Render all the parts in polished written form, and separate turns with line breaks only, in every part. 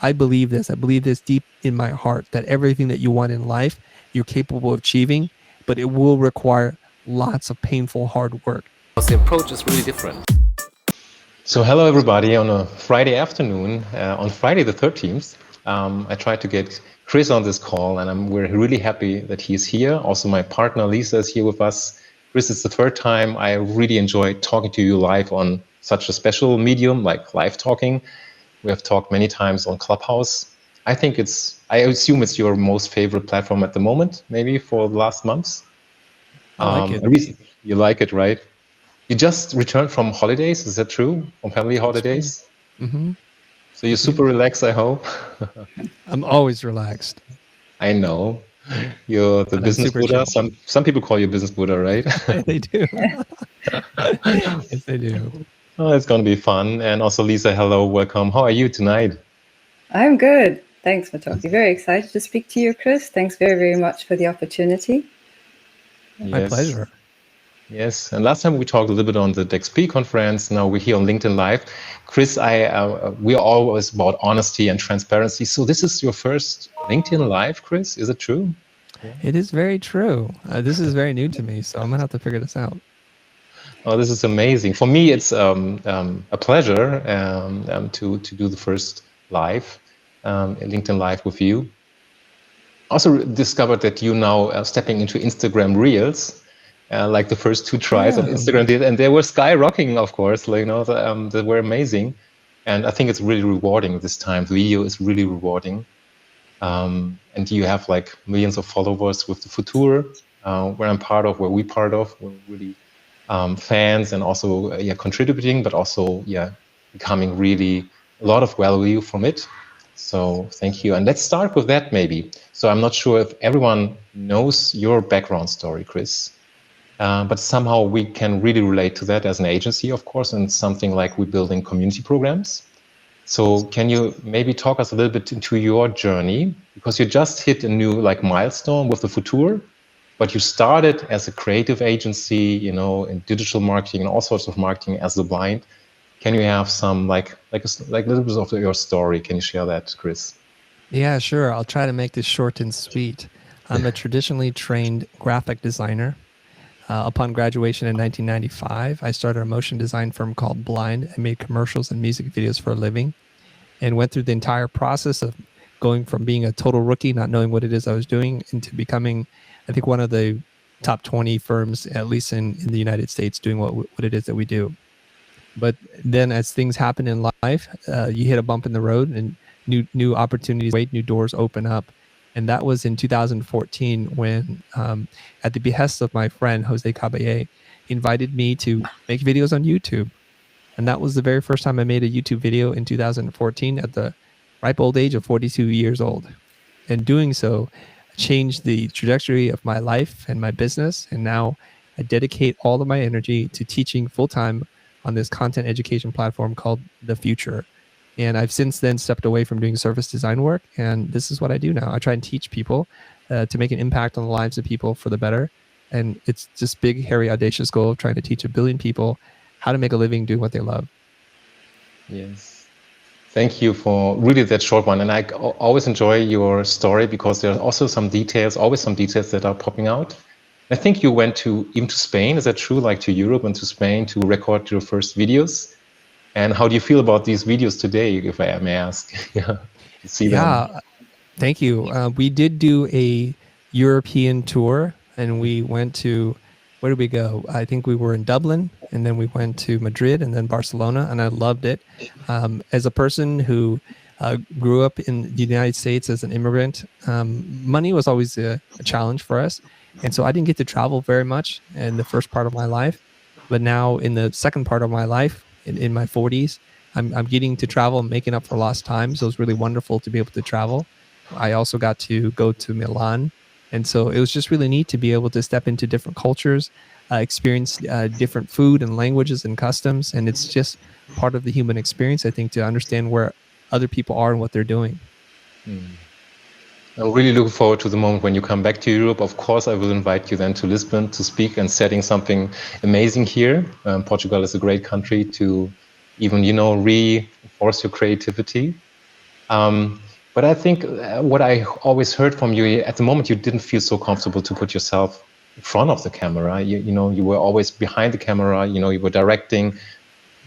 I believe this. I believe this deep in my heart that everything that you want in life, you're capable of achieving, but it will require lots of painful, hard work.
The approach is really different.
So hello everybody on a Friday afternoon, on Friday the 13th. I tried to get Chris on this call and we're really happy that he's here. Also my partner Lisa is here with us. Chris, it's the third time. I really enjoyed talking to you live on such a special medium like live talking. We have talked many times on Clubhouse. I assume it's your most favorite platform at the moment, maybe for the last months.
I like it.
You like it, right? You just returned from holidays, is that true? From family holidays?
Mm-hmm.
So you're super relaxed, I hope?
I'm always relaxed.
I know. You're the business Buddha. Some people call you business Buddha, right?
They do. Yes, they do.
Oh, it's going to be fun. And also, Lisa, hello, welcome. How are you tonight?
I'm good. Thanks, Motoki. Very excited to speak to you, Chris. Thanks very, very much for the opportunity.
My pleasure.
Yes, and last time we talked a little bit on the DexP conference. Now we're here on LinkedIn Live. Chris, we are always about honesty and transparency. So this is your first LinkedIn Live, Chris? Is it true?
It is very true. This is very new to me, so I'm gonna have to figure this out.
Oh, this is amazing. For me, it's a pleasure to do the first live, LinkedIn Live with you. Also discovered that you now stepping into Instagram Reels. Like the first two tries on Instagram did, and they were skyrocketing, of course. Like, they were amazing, and I think it's really rewarding this time. The video is really rewarding, and you have like millions of followers with the Futur, where we're part of. We're really fans, and also contributing, but also becoming really a lot of value from it. So thank you, and let's start with that maybe. So I'm not sure if everyone knows your background story, Chris. But somehow we can really relate to that as an agency, of course, and something like we're building community programs. So can you maybe talk us a little bit into your journey? Because you just hit a new milestone with the Futur, but you started as a creative agency, in digital marketing and all sorts of marketing as the blind. Can you have some like a little bit of your story? Can you share that, Chris?
Yeah, sure. I'll try to make this short and sweet. I'm a traditionally trained graphic designer. Upon graduation in 1995, I started a motion design firm called Blind and made commercials and music videos for a living, and went through the entire process of going from being a total rookie, not knowing what it is I was doing, into becoming, I think, one of the top 20 firms, at least in the United States, doing what it is that we do. But then as things happen in life, you hit a bump in the road and new opportunities wait, new doors open up. And that was in 2014 when, at the behest of my friend, Jose Caballé, invited me to make videos on YouTube. And that was the very first time I made a YouTube video in 2014 at the ripe old age of 42 years old. And doing so changed the trajectory of my life and my business. And now I dedicate all of my energy to teaching full-time on this content education platform called The Futur. And I've since then stepped away from doing service design work. And this is what I do now. I try and teach people to make an impact on the lives of people for the better. And it's this big, hairy, audacious goal of trying to teach 1 billion people how to make a living doing what they love.
Yes. Thank you for really that short one. And I always enjoy your story because there are also always some details that are popping out. I think you went even to Spain. Is that true? Like to Europe and to Spain to record your first videos? And how do you feel about these videos today, if I may ask?
Thank you. We did do a European tour, and we went to, where did we go? I think we were in Dublin, and then we went to Madrid, and then Barcelona, and I loved it. As a person who grew up in the United States as an immigrant, money was always a challenge for us. And so I didn't get to travel very much in the first part of my life. But now in the second part of my life, in my 40s, I'm getting to travel and making up for lost time. So it was really wonderful to be able to travel. I also got to go to Milan. And so it was just really neat to be able to step into different cultures, experience different food and languages and customs. And it's just part of the human experience, I think, to understand where other people are and what they're doing.
I'm really looking forward to the moment when you come back to Europe. Of course, I will invite you then to Lisbon to speak and setting something amazing here. Portugal is a great country to even, reinforce your creativity. But I think what I always heard from you, at the moment you didn't feel so comfortable to put yourself in front of the camera. You were always behind the camera. You were directing,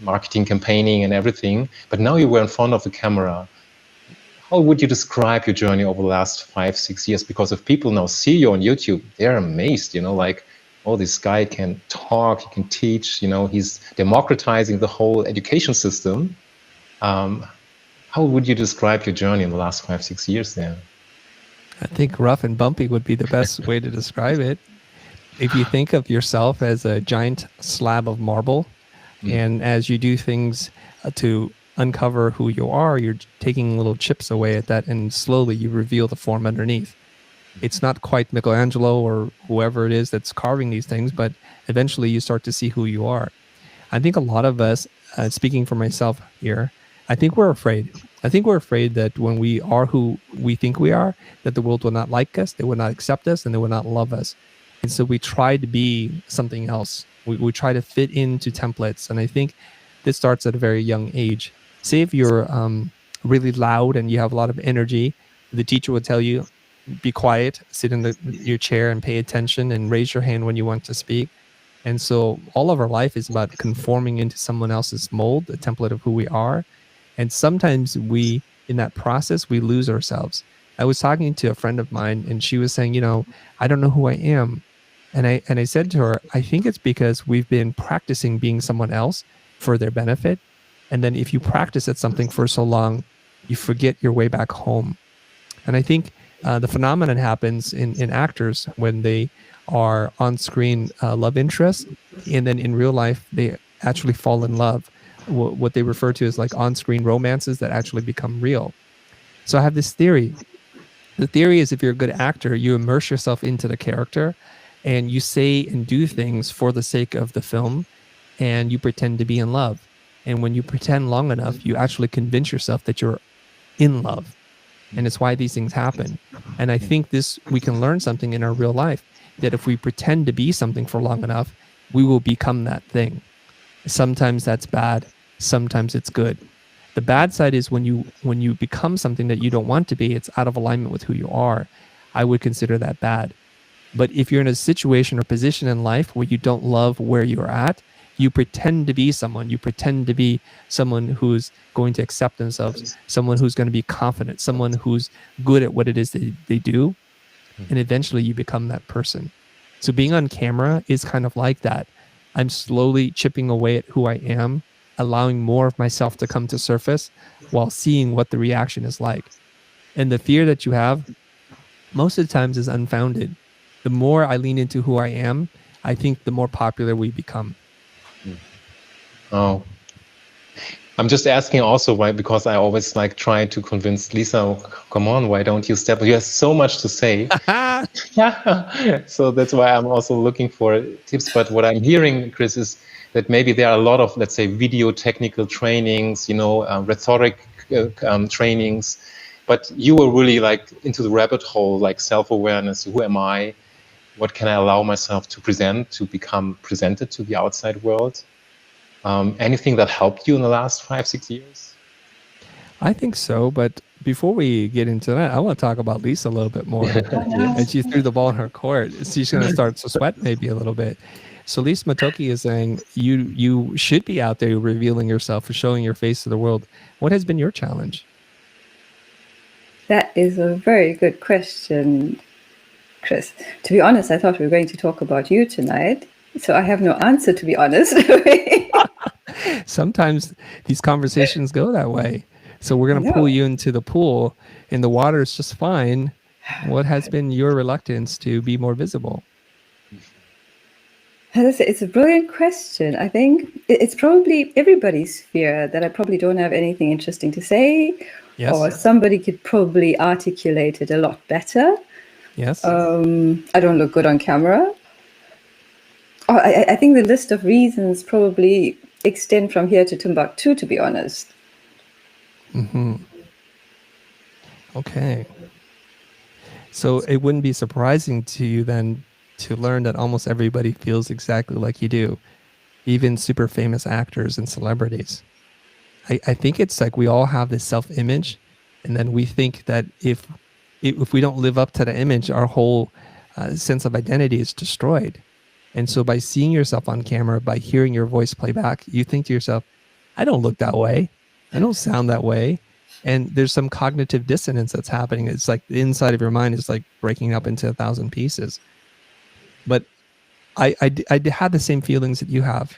marketing, campaigning, and everything. But now you were in front of the camera. How would you describe your journey over the last 5-6 years? Because if people now see you on YouTube, they're amazed. Like, oh, this guy can talk, he can teach. He's democratizing the whole education system. How would you describe your journey in the last 5-6 years then?
I think rough and bumpy would be the best way to describe it. If you think of yourself as a giant slab of marble, and as you do things to uncover who you are, you're taking little chips away at that, and slowly you reveal the form underneath. It's not quite Michelangelo or whoever it is that's carving these things, but eventually you start to see who you are. I think a lot of us, speaking for myself here, I think we're afraid. I think we're afraid that when we are who we think we are, that the world will not like us, they will not accept us, and they will not love us. And so we try to be something else. We try to fit into templates. And I think this starts at a very young age. Say if you're really loud and you have a lot of energy, the teacher will tell you, be quiet, sit in your chair and pay attention and raise your hand when you want to speak. And so all of our life is about conforming into someone else's mold, the template of who we are. And sometimes in that process, we lose ourselves. I was talking to a friend of mine and she was saying, I don't know who I am. And I said to her, I think it's because we've been practicing being someone else for their benefit. And then if you practice at something for so long, you forget your way back home. And I think the phenomenon happens in actors when they are on-screen love interests, and then in real life, they actually fall in love. What they refer to as like on-screen romances that actually become real. So I have this theory. The theory is if you're a good actor, you immerse yourself into the character and you say and do things for the sake of the film, and you pretend to be in love. And when you pretend long enough, you actually convince yourself that you're in love. And it's why these things happen. And I think we can learn something in our real life, that if we pretend to be something for long enough, we will become that thing. Sometimes that's bad. Sometimes it's good. The bad side is when you become something that you don't want to be, it's out of alignment with who you are. I would consider that bad. But if you're in a situation or position in life where you don't love where you're at, you pretend to be someone. You pretend to be someone who's going to accept themselves, someone who's going to be confident, someone who's good at what it is that they do. And eventually you become that person. So being on camera is kind of like that. I'm slowly chipping away at who I am, allowing more of myself to come to surface while seeing what the reaction is like. And the fear that you have most of the times is unfounded. The more I lean into who I am, I think the more popular we become.
Oh, I'm just asking also why, because I always like try to convince Lisa, oh, come on, why don't you step? You have so much to say. Yeah. So that's why I'm also looking for tips. But what I'm hearing, Chris, is that maybe there are a lot of, let's say, video technical trainings, rhetoric trainings, but you were really like into the rabbit hole, like self-awareness. Who am I? What can I allow myself to present, to become presented to the outside world? Anything that helped you in the last 5-6 years?
I think so, but before we get into that, I want to talk about Lisa a little bit more. And she threw the ball in her court. She's going to start to sweat maybe a little bit. So Lisa Motoki is saying you should be out there revealing yourself, showing your face to the world. What has been your challenge?
That is a very good question, Chris. To be honest, I thought we were going to talk about you tonight. So I have no answer, to be honest.
Sometimes these conversations go that way. So we're going to pull you into the pool and the water is just fine. What has been your reluctance to be more visible?
It's a brilliant question. I think it's probably everybody's fear that I probably don't have anything interesting to say, or somebody could probably articulate it a lot better.
Yes.
I don't look good on camera. Oh, I think the list of reasons probably extend from here to Timbuktu, to be honest.
Mm-hmm. Okay. So it wouldn't be surprising to you then to learn that almost everybody feels exactly like you do, even super famous actors and celebrities. I think it's like we all have this self-image And then we think that if we don't live up to the image, our whole sense of identity is destroyed. And so by seeing yourself on camera, by hearing your voice play back, you think to yourself, I don't look that way. I don't sound that way. And there's some cognitive dissonance that's happening. It's like the inside of your mind is like breaking up into 1,000 pieces. But I had the same feelings that you have.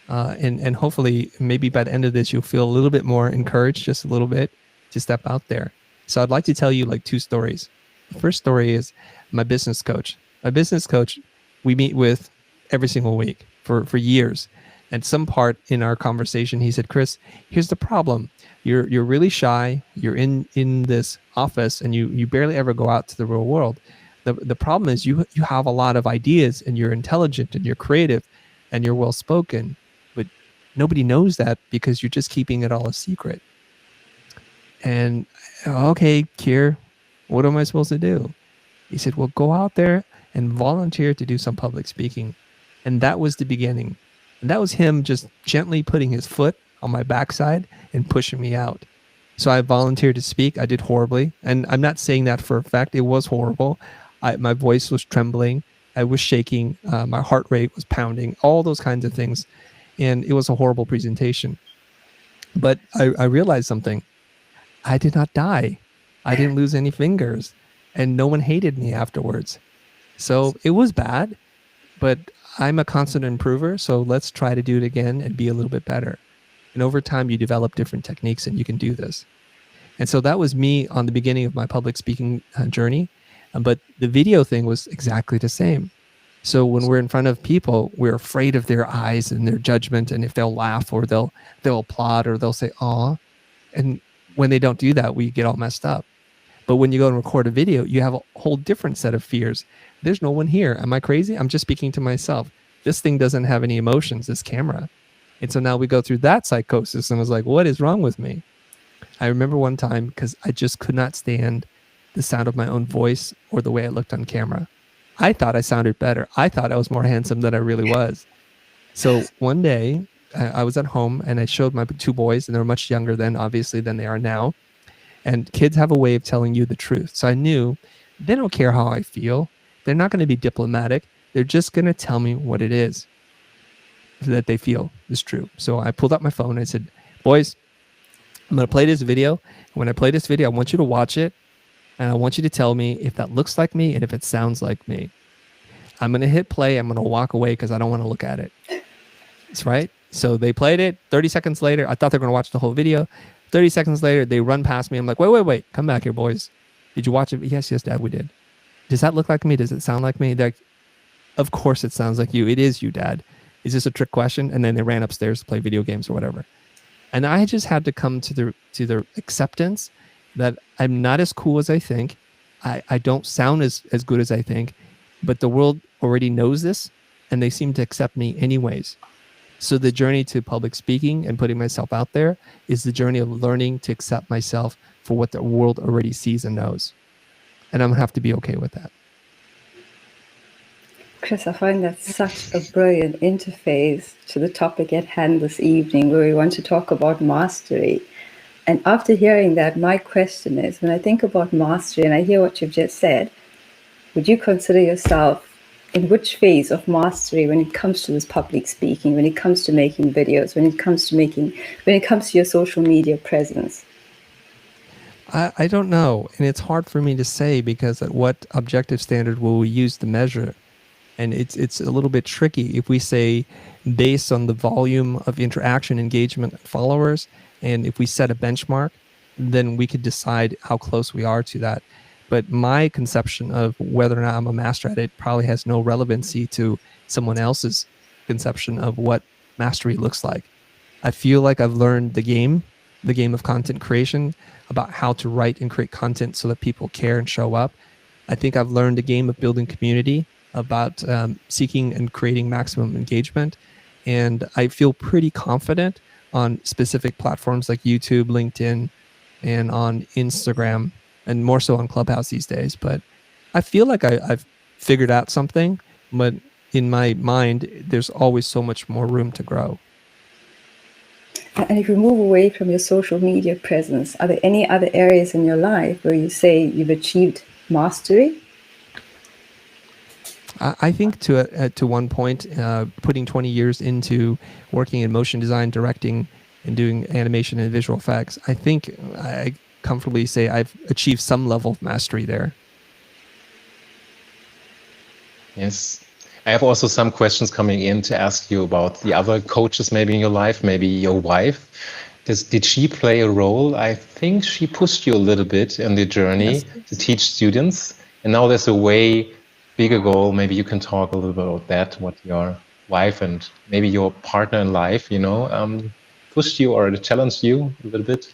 And hopefully maybe by the end of this, you'll feel a little bit more encouraged, just a little bit, to step out there. So I'd like to tell you like 2 stories. The first story is my business coach. My business coach, we meet with every single week for years. At some part in our conversation, he said, Chris, here's the problem. You're really shy. You're in this office and you barely ever go out to the real world. The problem is you have a lot of ideas and you're intelligent and you're creative and you're well spoken, but nobody knows that because you're just keeping it all a secret. And okay, Kier, what am I supposed to do? He said, well, go out there and volunteer to do some public speaking. And that was the beginning. And that was him just gently putting his foot on my backside and pushing me out. So I volunteered to speak. I did horribly. And I'm not saying that for a fact. It was horrible. My voice was trembling. I was shaking. My heart rate was pounding, all those kinds of things. And it was a horrible presentation. But I realized something. I did not die. I didn't lose any fingers. And no one hated me afterwards. So it was bad, but I'm a constant improver. So let's try to do it again and be a little bit better. And over time, you develop different techniques and you can do this. And so that was me on the beginning of my public speaking journey. But the video thing was exactly the same. So when we're in front of people, we're afraid of their eyes and their judgment, and if they'll laugh or they'll applaud or they'll say, aw. And when they don't do that, we get all messed up. But when you go and record a video, you have a whole different set of fears. There's no one here. Am I crazy? I'm just speaking to myself. This thing doesn't have any emotions, this camera. And so now we go through that psychosis and was like, what is wrong with me? I remember one time because I just could not stand the sound of my own voice or the way I looked on camera. I thought I sounded better. I thought I was more handsome than I really was. So one day I was at home and I showed my 2 boys, and they were much younger then, obviously, than they are now. And kids have a way of telling you the truth. So I knew they don't care how I feel. They're not going to be diplomatic. They're just going to tell me what it is that they feel is true. So I pulled out my phone and I said, boys, I'm going to play this video. When I play this video, I want you to watch it. And I want you to tell me if that looks like me and if it sounds like me. I'm going to hit play. I'm going to walk away because I don't want to look at it. That's right. So they played it. 30 seconds later, I thought they were going to watch the whole video. 30 seconds later, they run past me. I'm like, wait. Come back here, boys. Did you watch it? Yes, Dad, we did. Does that look like me? Does it sound like me? They're like, of course it sounds like you. It is you, Dad. Is this a trick question? And then they ran upstairs to play video games or whatever. And I just had to come to the acceptance that I'm not as cool as I think. I don't sound as good as I think, but the world already knows this and they seem to accept me anyways. So the journey to public speaking and putting myself out there is the journey of learning to accept myself for what the world already sees and knows. And I'm going to have to be okay with that.
Chris, I find that such a brilliant interface to the topic at hand this evening, where we want to talk about mastery. And after hearing that, my question is, when I think about mastery and I hear what you've just said, would you consider yourself in which phase of mastery when it comes to this public speaking, when it comes to making videos, when it comes to your social media presence?
I don't know. And it's hard for me to say because at what objective standard will we use to measure? And it's a little bit tricky if we say based on the volume of interaction, engagement, and followers, and if we set a benchmark, then we could decide how close we are to that. But my conception of whether or not I'm a master at it probably has no relevancy to someone else's conception of what mastery looks like. I feel like I've learned the game of content creation, about how to write and create content so that people care and show up. I think I've learned the game of building community, about seeking and creating maximum engagement. And I feel pretty confident on specific platforms like YouTube, LinkedIn, and on Instagram, and more so on Clubhouse these days. But I feel like I've figured out something, but in my mind, there's always so much more room to grow.
And if we move away from your social media presence, are there any other areas in your life where you say you've achieved mastery?
I think to one point, putting 20 years into working in motion design, directing, and doing animation and visual effects, I think I comfortably say I've achieved some level of mastery there.
Yes. I have also some questions coming in to ask you about the other coaches maybe in your life, maybe your wife. Did she play a role? I think she pushed you a little bit in the journey to teach students. And now there's a way bigger goal. Maybe you can talk a little bit about that, what your wife and maybe your partner in life, pushed you or challenged you a little bit.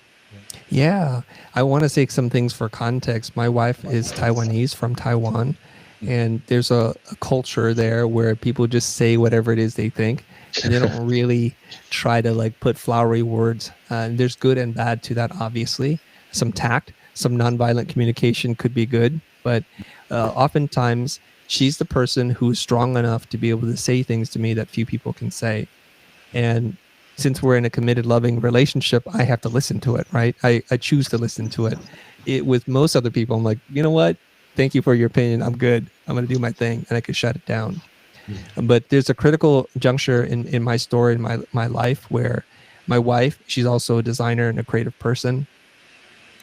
Yeah, I want to say some things for context. My wife is Taiwanese from Taiwan, and there's a culture there where people just say whatever it is they think, and they don't really try to like put flowery words. And there's good and bad to that, obviously. Some tact, some nonviolent communication could be good, but oftentimes she's the person who's strong enough to be able to say things to me that few people can say. And since we're in a committed, loving relationship, I have to listen to it, right? I choose to listen to it. With most other people, I'm like, you know what? Thank you for your opinion. I'm good. I'm going to do my thing, and I can shut it down. But there's a critical juncture in my story, in my life, where my wife, she's also a designer and a creative person.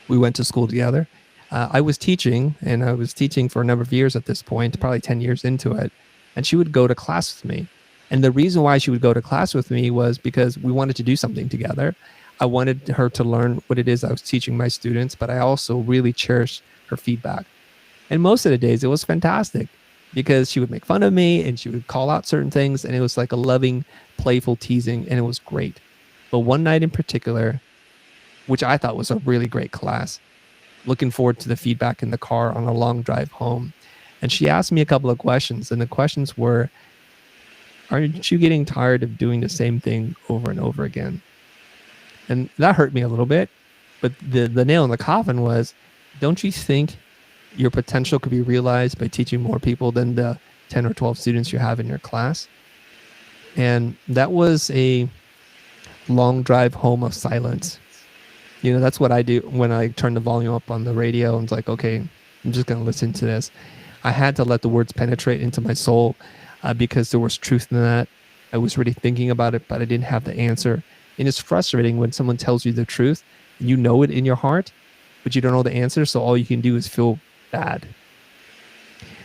We went to school together. I was teaching, and I was teaching for a number of years at this point, probably 10 years into it. And she would go to class with me. And the reason why she would go to class with me was because we wanted to do something together. I wanted her to learn what it is I was teaching my students, but I also really cherished her feedback. And most of the days it was fantastic because she would make fun of me and she would call out certain things, and it was like a loving, playful teasing, and it was great. But one night in particular, which I thought was a really great class, looking forward to the feedback in the car on a long drive home. And she asked me a couple of questions, and the questions were, aren't you getting tired of doing the same thing over and over again? And that hurt me a little bit. But the nail in the coffin was, don't you think your potential could be realized by teaching more people than the 10 or 12 students you have in your class? And that was a long drive home of silence. That's what I do when I turn the volume up on the radio and it's like, okay, I'm just going to listen to this. I had to let the words penetrate into my soul. Because there was truth in that. I was really thinking about it, but I didn't have the answer. And it's frustrating when someone tells you the truth, and you know it in your heart, but you don't know the answer, so all you can do is feel bad.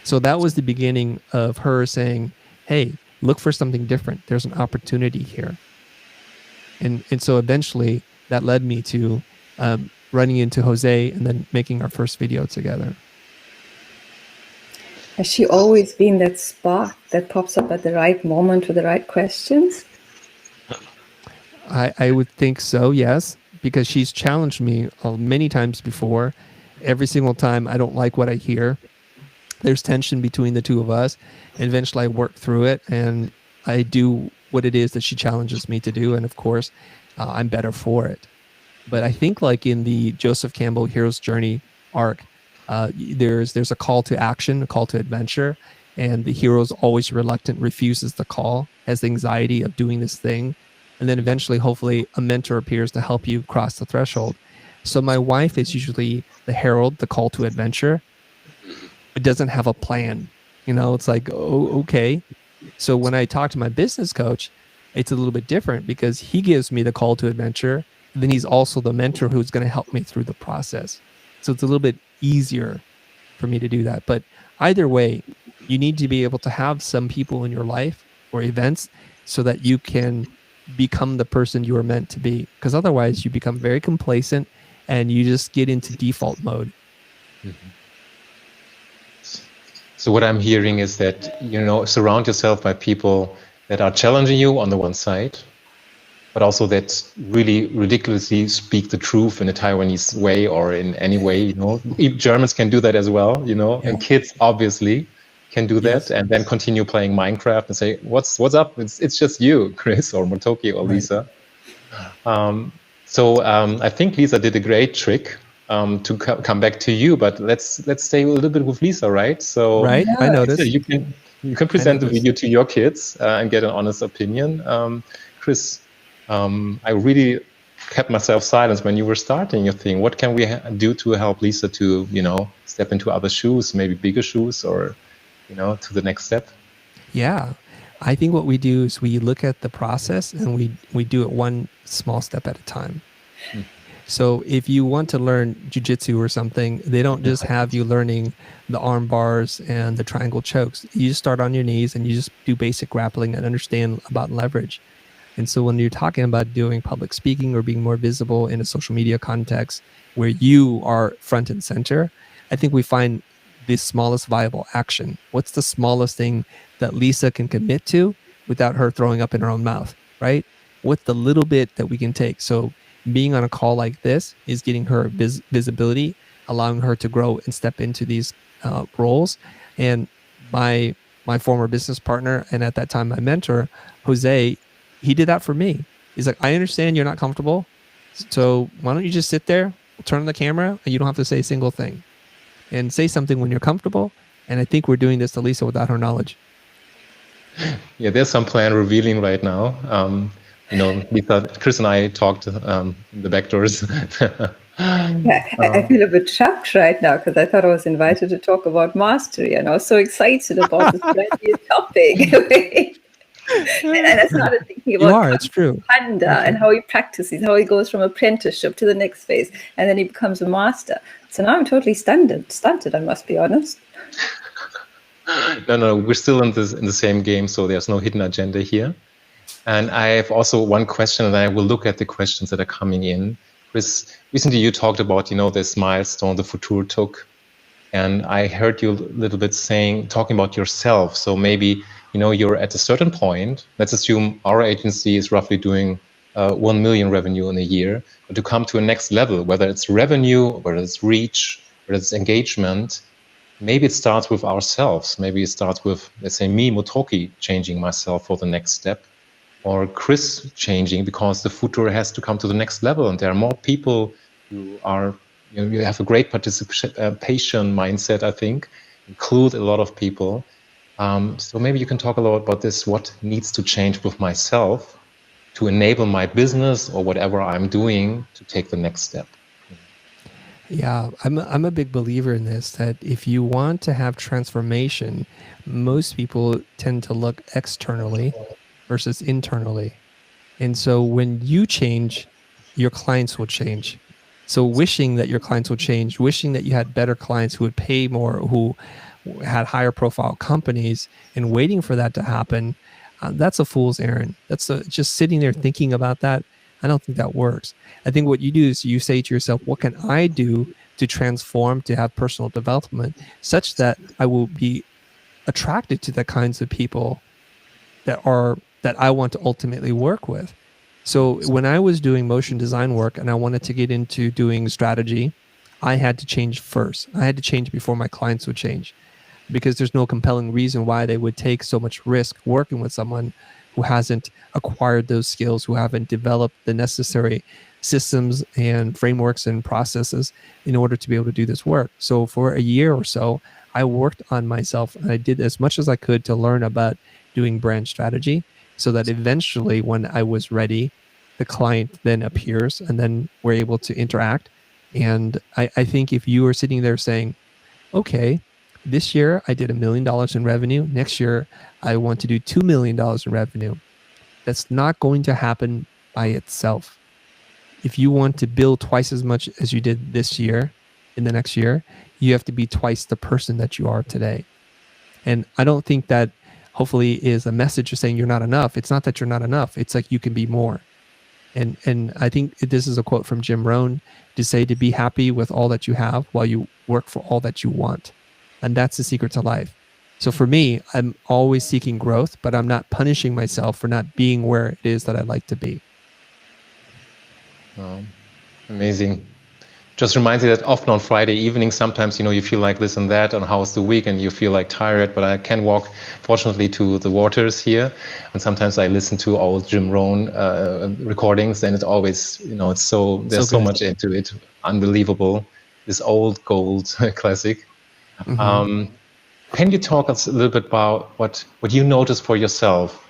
So that was the beginning of her saying, hey, look for something different. There's an opportunity here. And so eventually that led me to running into Jose and then making our first video together.
Has she always been that spark that pops up at the right moment with the right questions?
I would think so, yes, because she's challenged me many times before. Every single time I don't like what I hear. There's tension between the two of us. And eventually I work through it and I do what it is that she challenges me to do. And of course, I'm better for it. But I think like in the Joseph Campbell Hero's Journey arc, there's a call to action, a call to adventure, and the hero's always reluctant, refuses the call, has the anxiety of doing this thing, and then eventually, hopefully, a mentor appears to help you cross the threshold. So my wife is usually the herald, the call to adventure, but doesn't have a plan. It's like, oh, okay. So when I talk to my business coach, it's a little bit different because he gives me the call to adventure, and then he's also the mentor who's going to help me through the process. So it's a little bit easier for me to do that. But either way, you need to be able to have some people in your life or events so that you can become the person you are meant to be. Because otherwise you become very complacent and you just get into default mode.
Mm-hmm. So what I'm hearing is that, surround yourself by people that are challenging you on the one side, but also that really ridiculously speak the truth in a Taiwanese way or in any way, Germans can do that as well, and kids obviously can do that. Yes. And then continue playing Minecraft and say, what's up? It's just you, Chris or Motoki or Lisa. Right. I think Lisa did a great trick to come back to you, but let's stay a little bit with Lisa, right? So
right, yeah. I noticed.
You can present the video to your kids and get an honest opinion. Chris, I really kept myself silent when you were starting your thing. What can we do to help Lisa to, step into other shoes, maybe bigger shoes, or, to the next step?
Yeah. I think what we do is we look at the process and we do it one small step at a time. So if you want to learn jujitsu or something, they don't just have you learning the arm bars and the triangle chokes. You just start on your knees and you just do basic grappling and understand about leverage. And so when you're talking about doing public speaking or being more visible in a social media context where you are front and center, I think we find the smallest viable action. What's the smallest thing that Lisa can commit to without her throwing up in her own mouth, right? What's the little bit that we can take? So being on a call like this is getting her visibility, allowing her to grow and step into these roles. And my former business partner, and at that time my mentor, Jose, he did that for me. He's like, I understand you're not comfortable, so why don't you just sit there, turn on the camera, and you don't have to say a single thing. And say something when you're comfortable. And I think we're doing this to Lisa without her knowledge.
Yeah, there's some plan revealing right now. Lisa, Chris and I talked in the back doors.
I feel a bit shocked right now because I thought I was invited to talk about mastery, and I was so excited about this brand new topic. And I started thinking about
it's true.
Panda and how he practices, how he goes from apprenticeship to the next phase, and then he becomes a master. So now I'm totally stunted, I must be honest.
No, we're still in the same game, so there's no hidden agenda here. And I have also one question, and I will look at the questions that are coming in. Chris, recently you talked about, this milestone the Futur took, and I heard you a little bit talking about yourself. So maybe, you're at a certain point. Let's assume our agency is roughly doing 1 million revenue in a year. But to come to a next level, whether it's revenue, whether it's reach, whether it's engagement, maybe it starts with ourselves. Maybe it starts with, let's say, me, Motoki, changing myself for the next step, or Chris changing because the Futur has to come to the next level. And there are more people who are, you have a great participation mindset, I think, include a lot of people. So maybe you can talk a lot about this, what needs to change with myself to enable my business or whatever I'm doing to take the next step.
Yeah, I'm a big believer in this, that if you want to have transformation, most people tend to look externally versus internally. And so when you change, your clients will change. So wishing that your clients would change, wishing that you had better clients who would pay more, who had higher profile companies, and waiting for that to happen, that's a fool's errand. That's just sitting there thinking about that. I don't think that works. I think what you do is you say to yourself, what can I do to transform, to have personal development such that I will be attracted to the kinds of people that I want to ultimately work with. So when I was doing motion design work and I wanted to get into doing strategy, I had to change first. I had to change before my clients would change, because there's no compelling reason why they would take so much risk working with someone who hasn't acquired those skills, who haven't developed the necessary systems and frameworks and processes in order to be able to do this work. So for a year or so, I worked on myself and I did as much as I could to learn about doing brand strategy, so that eventually when I was ready, the client then appears and then we're able to interact. And I think if you are sitting there saying, okay, this year I did $1 million in revenue, next year I want to do $2 million in revenue, that's not going to happen by itself. If you want to build twice as much as you did this year, in the next year, you have to be twice the person that you are today. And I don't think that hopefully is a message of saying you're not enough. It's not that you're not enough. It's like you can be more. And I think this is a quote from Jim Rohn, to say to be happy with all that you have while you work for all that you want. And that's the secret to life. So for me, I'm always seeking growth, but I'm not punishing myself for not being where it is that I'd like to be.
Oh, amazing. Just reminds me that often on Friday evening, sometimes, you feel like this and that, and how's the week, and you feel like tired, but I can walk, fortunately, to the waters here. And sometimes I listen to old Jim Rohn recordings, and it's always, there's so much into it. Unbelievable. This old gold classic. Mm-hmm. Can you talk us a little bit about what you notice for yourself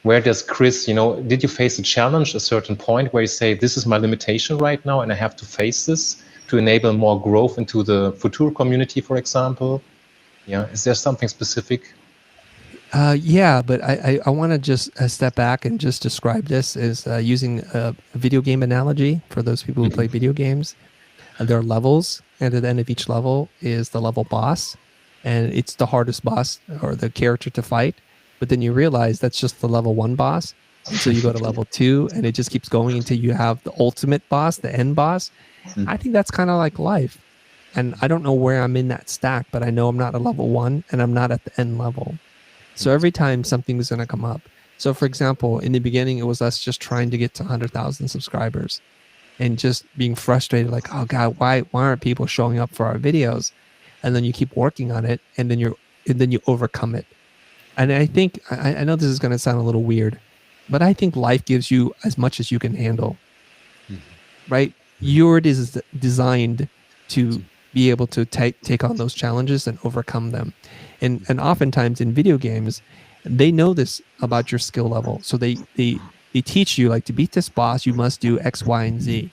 Where does Chris, did you face a challenge, a certain point where you say, this is my limitation right now and I have to face this to enable more growth into the Futur community, for example? Yeah, is there something specific?
Yeah, but I want to just step back and just describe this as using a video game analogy for those people who play video games. There are levels, and at the end of each level is the level boss, and it's the hardest boss or the character to fight. But then you realize that's just the level 1 boss. And so you go to level 2, and it just keeps going until you have the ultimate boss, the end boss. I think that's kind of like life. And I don't know where I'm in that stack, but I know I'm not at level 1 and I'm not at the end level. So every time something is going to come up. So for example, in the beginning, it was us just trying to get to 100,000 subscribers and just being frustrated, like, oh God, why aren't people showing up for our videos? And then you keep working on it, and then you overcome it. And I think, I know this is going to sound a little weird, but I think life gives you as much as you can handle, right? You're designed to be able to take on those challenges and overcome them. And oftentimes in video games, they know this about your skill level. So they teach you, like, to beat this boss, you must do X, Y, and Z.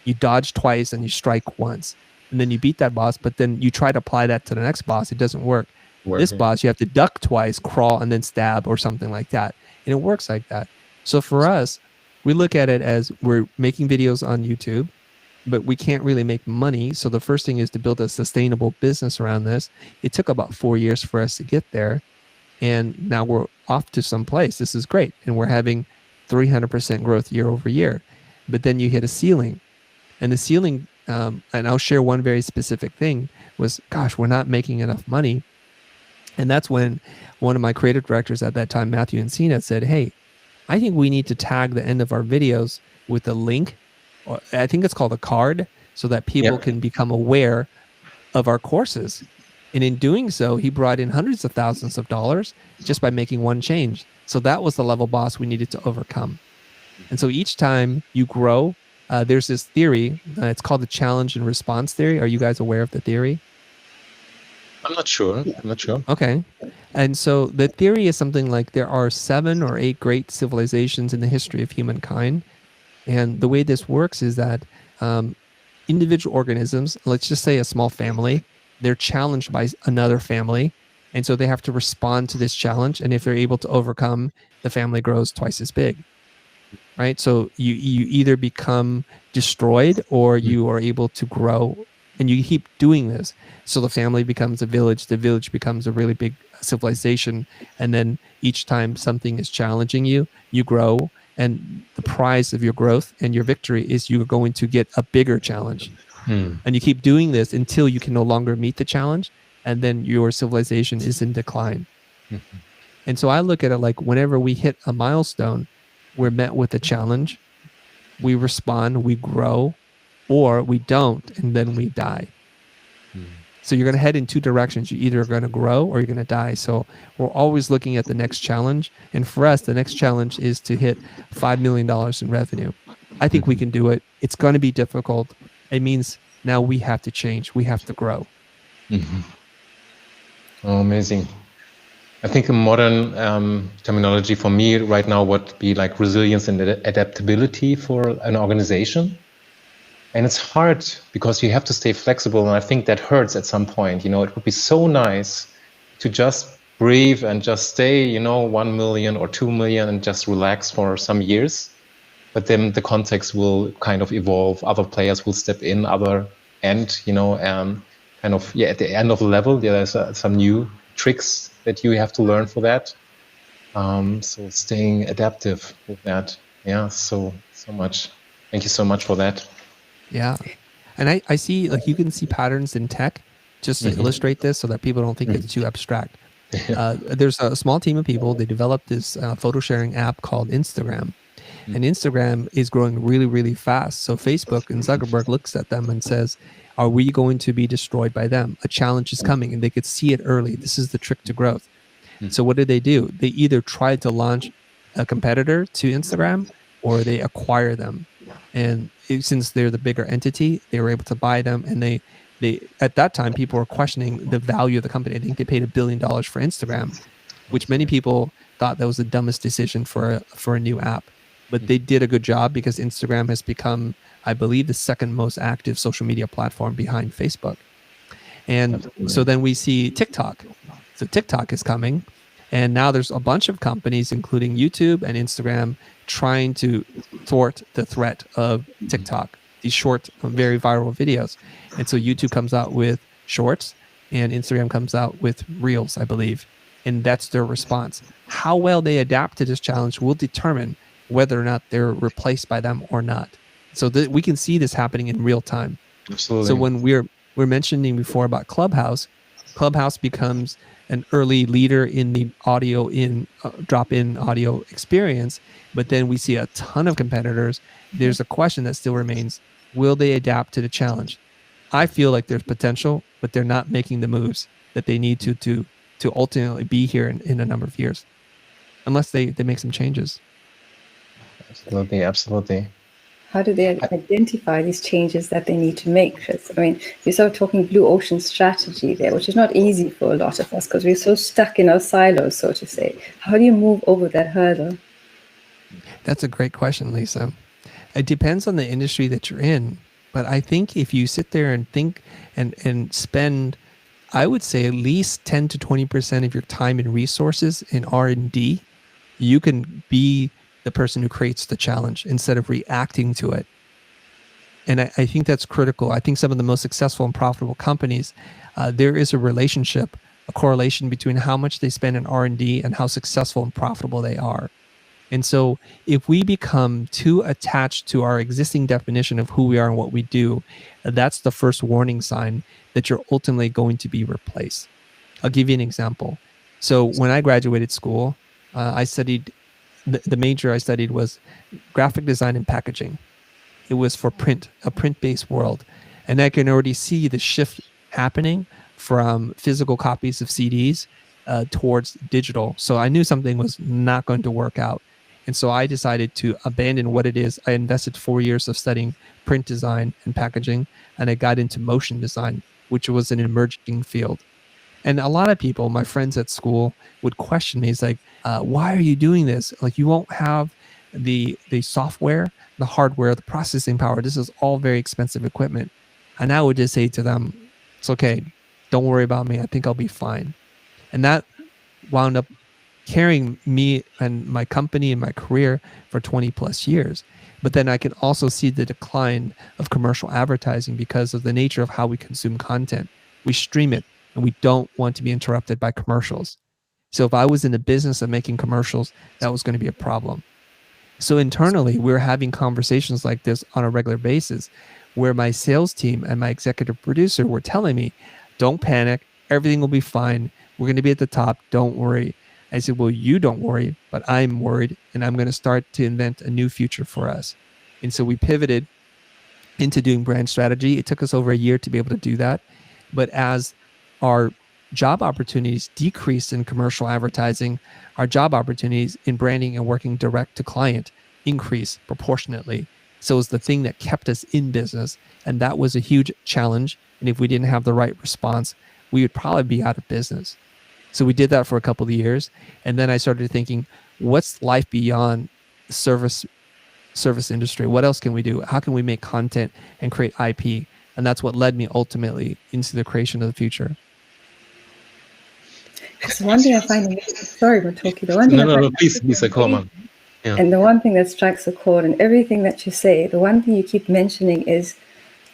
You dodge twice and you strike once. And then you beat that boss, but then you try to apply that to the next boss. It doesn't work. This boss, you have to duck twice, crawl, and then stab or something like that. And it works like that. So for us, we look at it as we're making videos on YouTube, but we can't really make money. So the first thing is to build a sustainable business around this. It took about 4 years for us to get there. And now we're off to some place. This is great. And we're having 300% growth year over year. But then you hit a ceiling. And the ceiling, and I'll share one very specific thing, was, gosh, we're not making enough money. And that's when one of my creative directors at that time, Matthew Encina, said, hey, I think we need to tag the end of our videos with a link. Or I think it's called a card, so that people can become aware of our courses. And in doing so, he brought in hundreds of thousands of dollars just by making one change. So that was the level boss we needed to overcome. And so each time you grow, there's this theory. It's called the challenge and response theory. Are you guys aware of the theory?
I'm not sure.
Okay. And so the theory is something like there are 7 or 8 great civilizations in the history of humankind. And the way this works is that individual organisms, let's just say a small family, they're challenged by another family. And so they have to respond to this challenge. And if they're able to overcome, the family grows twice as big. Right? So you either become destroyed or you are able to grow. And you keep doing this. So the family becomes a village. The village becomes a really big civilization. And then each time something is challenging you, you grow. And the prize of your growth and your victory is you're going to get a bigger challenge. And you keep doing this until you can no longer meet the challenge. And then your civilization is in decline. And so I look at it like whenever we hit a milestone, we're met with a challenge. We respond, we grow, or we don't, and then we die. So you're going to head in 2 directions. You're either going to grow or you're going to die. So we're always looking at the next challenge. And for us, the next challenge is to hit $5 million in revenue. I think we can do it. It's going to be difficult. It means now we have to change. We have to grow.
Oh, amazing. I think a modern terminology for me right now would be like resilience and adaptability for an organization. And it's hard because you have to stay flexible. And I think that hurts at some point. It would be so nice to just breathe and just stay, 1 million or 2 million and just relax for some years. But then the context will kind of evolve. Other players will step in, at the end of the level, there's some new tricks that you have to learn for that. So staying adaptive with that. Yeah, so much. Thank you so much for that.
Yeah. And I see, like, you can see patterns in tech just to illustrate this so that people don't think it's too abstract. There's a small team of people. They developed this photo sharing app called Instagram. And Instagram is growing really, really fast. So Facebook and Zuckerberg looks at them and says, are we going to be destroyed by them? A challenge is coming, and they could see it early. This is the trick to growth. So what did? They either tried to launch a competitor to Instagram or they acquire them. And since they're the bigger entity, they were able to buy them. And they at that time, people were questioning the value of the company. I think they paid $1 billion for Instagram, which many people thought that was the dumbest decision for a new app. But they did a good job because Instagram has become, I believe, the second most active social media platform behind Facebook. And so then we see TikTok. So TikTok is coming. And now there's a bunch of companies, including YouTube and Instagram, trying to thwart the threat of TikTok, these short, very viral videos. And so YouTube comes out with shorts and Instagram comes out with reels, I believe. And that's their response. How well they adapt to this challenge will determine whether or not they're replaced by them or not. So we can see this happening in real time.
Absolutely.
So when we're mentioning before about Clubhouse becomes an early leader in the audio drop-in audio experience, but then we see a ton of competitors. There's a question that still remains: will they adapt to the challenge? I feel like there's potential, but they're not making the moves that they need to ultimately be here in a number of years, unless they make some changes.
Absolutely.
How do they identify these changes that they need to make, Chris? I mean, you're sort of talking blue ocean strategy there, which is not easy for a lot of us because we're so stuck in our silos, so to say. How do you move over that hurdle?
That's a great question, Lisa. It depends on the industry that you're in. But I think if you sit there and think and spend, I would say at least 10 to 20% of your time and resources in R&D, you can be the person who creates the challenge instead of reacting to it. And I think that's critical. I think some of the most successful and profitable companies, there is a relationship, a correlation between how much they spend in R&D and how successful and profitable they are. And so if we become too attached to our existing definition of who we are and what we do, that's the first warning sign that you're ultimately going to be replaced. I'll give you an example. So when I graduated school, I studied, the major I studied was graphic design and packaging. It was for print, a print-based world. And I can already see the shift happening from physical copies of CDs towards digital. So I knew something was not going to work out. And so I decided to abandon what it is. I invested 4 years of studying print design and packaging, and I got into motion design, which was an emerging field. And a lot of people, my friends at school, would question me. It's like, why are you doing this? Like, you won't have the software, the hardware, the processing power. This is all very expensive equipment. And I would just say to them, it's okay. Don't worry about me. I think I'll be fine. And that wound up carrying me and my company and my career for 20 plus years. But then I can also see the decline of commercial advertising because of the nature of how we consume content. We stream it and we don't want to be interrupted by commercials. So if I was in the business of making commercials, that was going to be a problem. So internally, we're having conversations like this on a regular basis where my sales team and my executive producer were telling me, don't panic, everything will be fine. We're going to be at the top, don't worry. I said, well, you don't worry, but I'm worried, and I'm going to start to invent a new future for us. And so we pivoted into doing brand strategy. It took us over a year to be able to do that. But as our job opportunities decreased in commercial advertising, our job opportunities in branding and working direct to client increased proportionately. So it was the thing that kept us in business. And that was a huge challenge. And if we didn't have the right response, we would probably be out of business. So we did that for a couple of years. And then I started thinking, what's life beyond the service industry? What else can we do? How can we make content and create IP? And that's what led me ultimately into the creation of the future.
So one thing I find amazing, sorry, Motoki, the one thing
No, please, come on. Yeah.
And the one thing that strikes a chord in everything that you say, the one thing you keep mentioning is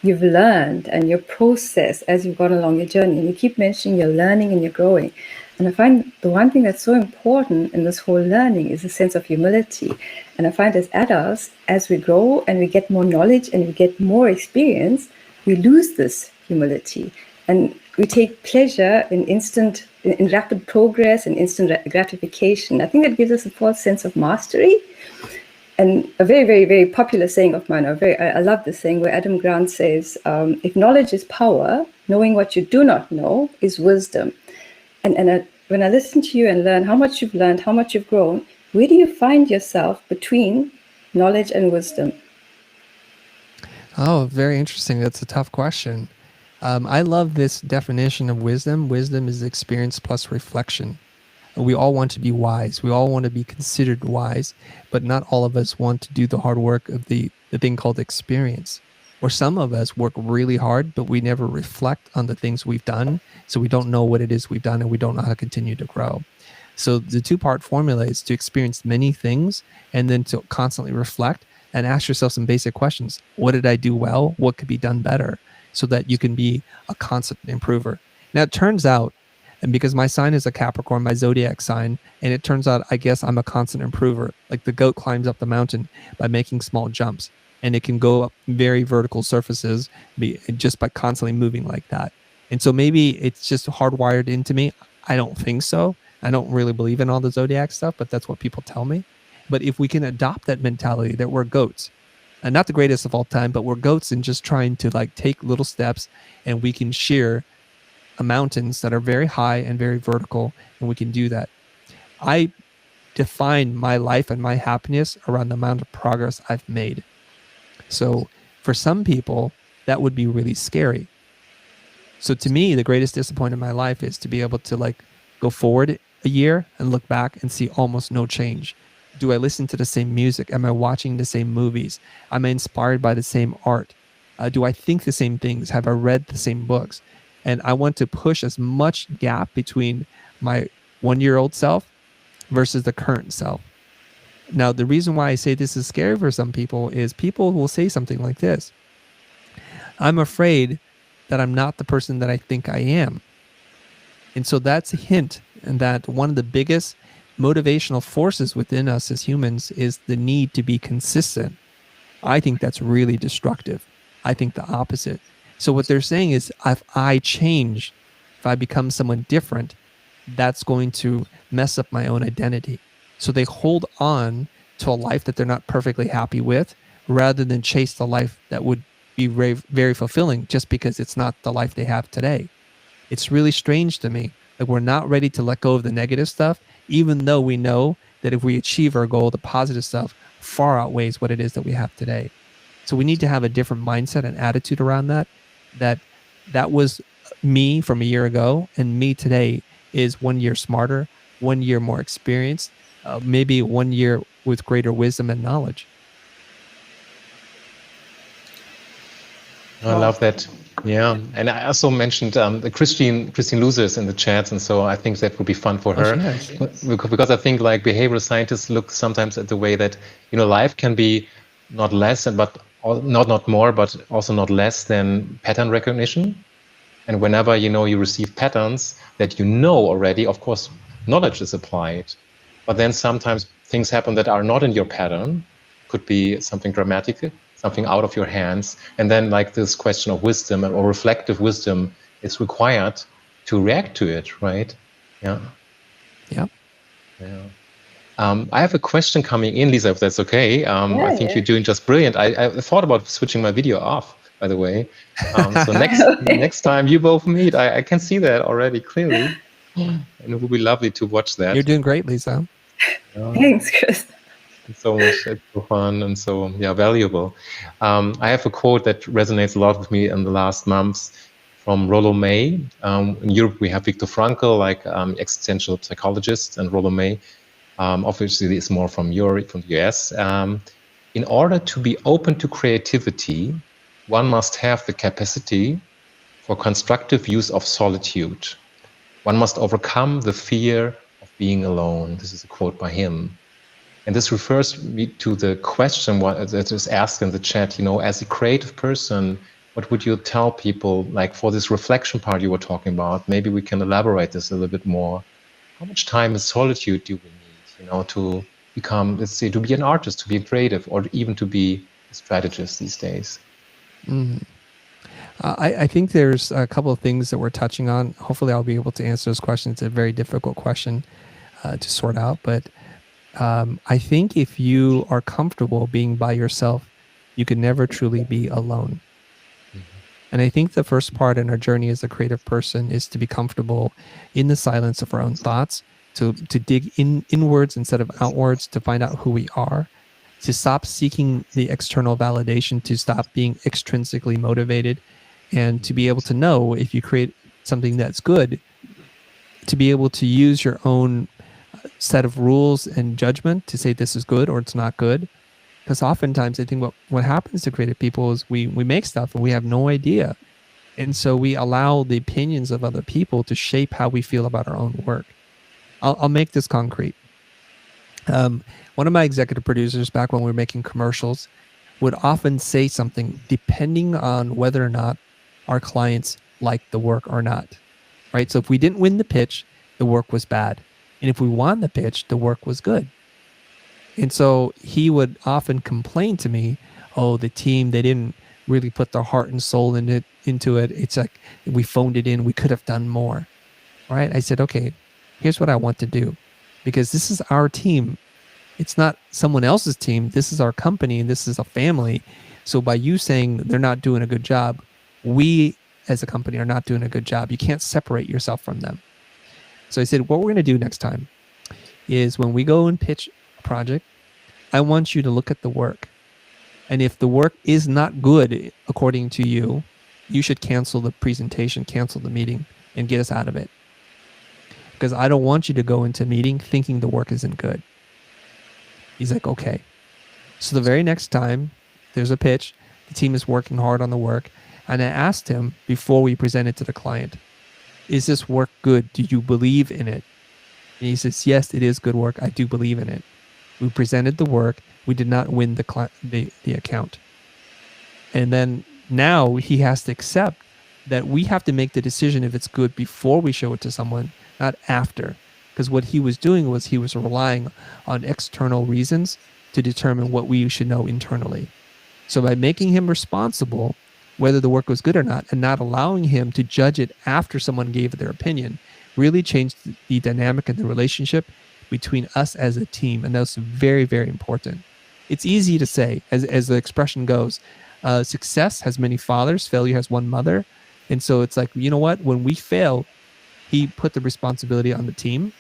you've learned and your process as you've gone along your journey. And you keep mentioning you're learning and you're growing. And I find the one thing that's so important in this whole learning is a sense of humility. And I find as adults, as we grow and we get more knowledge and we get more experience, we lose this humility. And we take pleasure in rapid progress and instant gratification. I think that gives us a false sense of mastery. And a very, very, very popular saying of mine, I love this saying where Adam Grant says, if knowledge is power, knowing what you do not know is wisdom. And when I listen to you and learn how much you've learned, how much you've grown, where do you find yourself between knowledge and wisdom?
Oh, very interesting. That's a tough question. I love this definition of wisdom. Wisdom is experience plus reflection. We all want to be wise. We all want to be considered wise, but not all of us want to do the hard work of the thing called experience. Or some of us work really hard, but we never reflect on the things we've done. So we don't know what it is we've done, and we don't know how to continue to grow. So the 2-part formula is to experience many things and then to constantly reflect and ask yourself some basic questions. What did I do well? What could be done better? So that you can be a constant improver. Now, it turns out, and because my sign is a Capricorn, my zodiac sign, and it turns out, I guess I'm a constant improver. Like the goat climbs up the mountain by making small jumps, and it can go up very vertical surfaces just by constantly moving like that. And so maybe it's just hardwired into me. I don't think so. I don't really believe in all the zodiac stuff, but that's what people tell me. But if we can adopt that mentality that we're goats, and not the greatest of all time, but we're goats and just trying to like take little steps, and we can sheer mountains that are very high and very vertical, and we can do that. I define my life and my happiness around the amount of progress I've made. So for some people, that would be really scary. So to me, the greatest disappointment in my life is to be able to like go forward a year and look back and see almost no change. Do I listen to the same music? Am I watching the same movies? Am I inspired by the same art? Do I think the same things? Have I read the same books? And I want to push as much gap between my 1-year-old self versus the current self. Now, the reason why I say this is scary for some people is people will say something like this. I'm afraid that I'm not the person that I think I am. And so that's a hint that one of the biggest motivational forces within us as humans is the need to be consistent. I think that's really destructive. I think the opposite. So what they're saying is if I change, if I become someone different, that's going to mess up my own identity. So they hold on to a life that they're not perfectly happy with rather than chase the life that would be very, very fulfilling just because it's not the life they have today. It's really strange to me that we're not ready to let go of the negative stuff, even though we know that if we achieve our goal, the positive stuff far outweighs what it is that we have today. So we need to have a different mindset and attitude around that. That was me from a year ago, and me today is 1 year smarter, 1 year more experienced, maybe 1 year with greater wisdom and knowledge.
I love that. Yeah, and I also mentioned the Christine Losers in the chats, and so I think that would be fun for her. Because I think like behavioral scientists look sometimes at the way that life can be not less, but not more, but also not less than pattern recognition. And whenever you receive patterns that already, of course, knowledge is applied. But then sometimes things happen that are not in your pattern. Could be something dramatic, something out of your hands. And then like this question of wisdom or reflective wisdom is required to react to it, right? Yeah.
Yeah.
Yeah. I have a question coming in, Lisa, if that's okay. I think you're doing just brilliant. I thought about switching my video off, by the way. So next time you both meet, I can see that already clearly. And it would be lovely to watch that.
You're doing great, Lisa.
Thanks, Chris.
It's so much, it's so fun and so valuable. I have a quote that resonates a lot with me in the last months from Rollo May. In Europe, we have Viktor Frankl, like existential psychologist, and Rollo May. Obviously, it's more from Europe, from the US. In order to be open to creativity, one must have the capacity for constructive use of solitude. One must overcome the fear of being alone. This is a quote by him. And this refers me to the question that is asked in the chat, as a creative person, what would you tell people, like for this reflection part you were talking about? Maybe we can elaborate this a little bit more. How much time in solitude do we need, to become, let's say, to be an artist, to be a creative, or even to be a strategist these days?
Mm. I think there's a couple of things that we're touching on. Hopefully I'll be able to answer those questions. It's a very difficult question to sort out, but I think if you are comfortable being by yourself, you can never truly be alone. Mm-hmm. And I think the first part in our journey as a creative person is to be comfortable in the silence of our own thoughts, to dig inwards instead of outwards, to find out who we are, to stop seeking the external validation, to stop being extrinsically motivated, and to be able to know if you create something that's good, to be able to use your own set of rules and judgment to say this is good or it's not good. Because oftentimes I think what happens to creative people is we make stuff and we have no idea. And so we allow the opinions of other people to shape how we feel about our own work. I'll make this concrete. One of my executive producers back when we were making commercials would often say something depending on whether or not our clients liked the work or not, right? So if we didn't win the pitch, the work was bad. And if we won the pitch, the work was good. And so he would often complain to me, oh, the team, they didn't really put their heart and soul into it. It's like we phoned it in. We could have done more, right? I said, okay, here's what I want to do, because this is our team. It's not someone else's team. This is our company and this is a family. So by you saying they're not doing a good job, we as a company are not doing a good job. You can't separate yourself from them. So I said, what we're going to do next time is when we go and pitch a project, I want you to look at the work. And if the work is not good, according to you, you should cancel the presentation, cancel the meeting, and get us out of it. Because I don't want you to go into a meeting thinking the work isn't good. He's like, okay. So the very next time there's a pitch, the team is working hard on the work. And I asked him before we presented to the client, is this work good? Do you believe in it? And he says, yes, it is good work. I do believe in it. We presented the work. We did not win the account. And then now he has to accept that we have to make the decision if it's good before we show it to someone, not after. Because what he was doing was he was relying on external reasons to determine what we should know internally. So by making him responsible, whether the work was good or not, and not allowing him to judge it after someone gave their opinion, really changed the dynamic and the relationship between us as a team. And that's very, very important. It's easy to say, as the expression goes, success has many fathers, failure has one mother. And so it's like, you know what? When we fail, he put the responsibility on the team.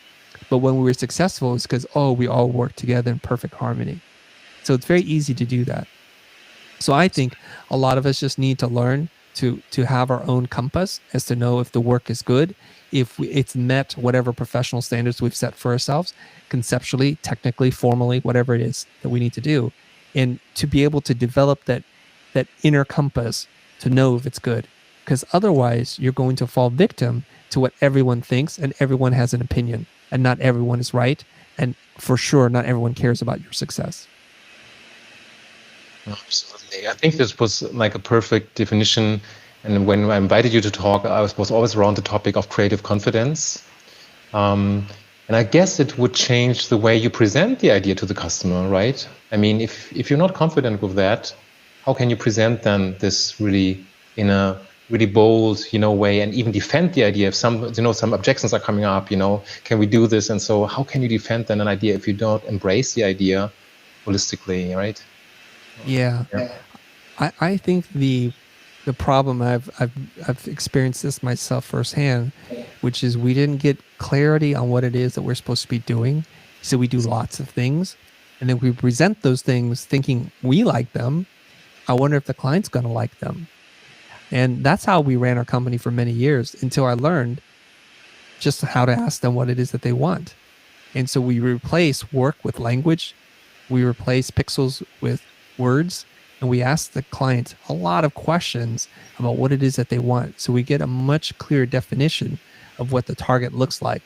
But when we were successful, it's because, we all work together in perfect harmony. So it's very easy to do that. So I think a lot of us just need to learn to have our own compass as to know if the work is good, if it's met whatever professional standards we've set for ourselves, conceptually, technically, formally, whatever it is that we need to do, and to be able to develop that inner compass to know if it's good. Because otherwise, you're going to fall victim to what everyone thinks, and everyone has an opinion, and not everyone is right, and for sure, not everyone cares about your success.
Absolutely. I think this was like a perfect definition. And when I invited you to talk, I was always around the topic of creative confidence. And I guess it would change the way you present the idea to the customer, right? I mean, if you're not confident with that, how can you present then this really in a really bold, way, and even defend the idea if some objections are coming up, can we do this? And so how can you defend then an idea if you don't embrace the idea holistically, right?
Yeah. I think the problem I've experienced this myself firsthand, which is we didn't get clarity on what it is that we're supposed to be doing. So we do lots of things, and then we present those things thinking we like them. I wonder if the client's going to like them. And that's how we ran our company for many years until I learned just how to ask them what it is that they want. And so we replace work with language. We replace pixels with words, and we ask the client a lot of questions about what it is that they want. So we get a much clearer definition of what the target looks like.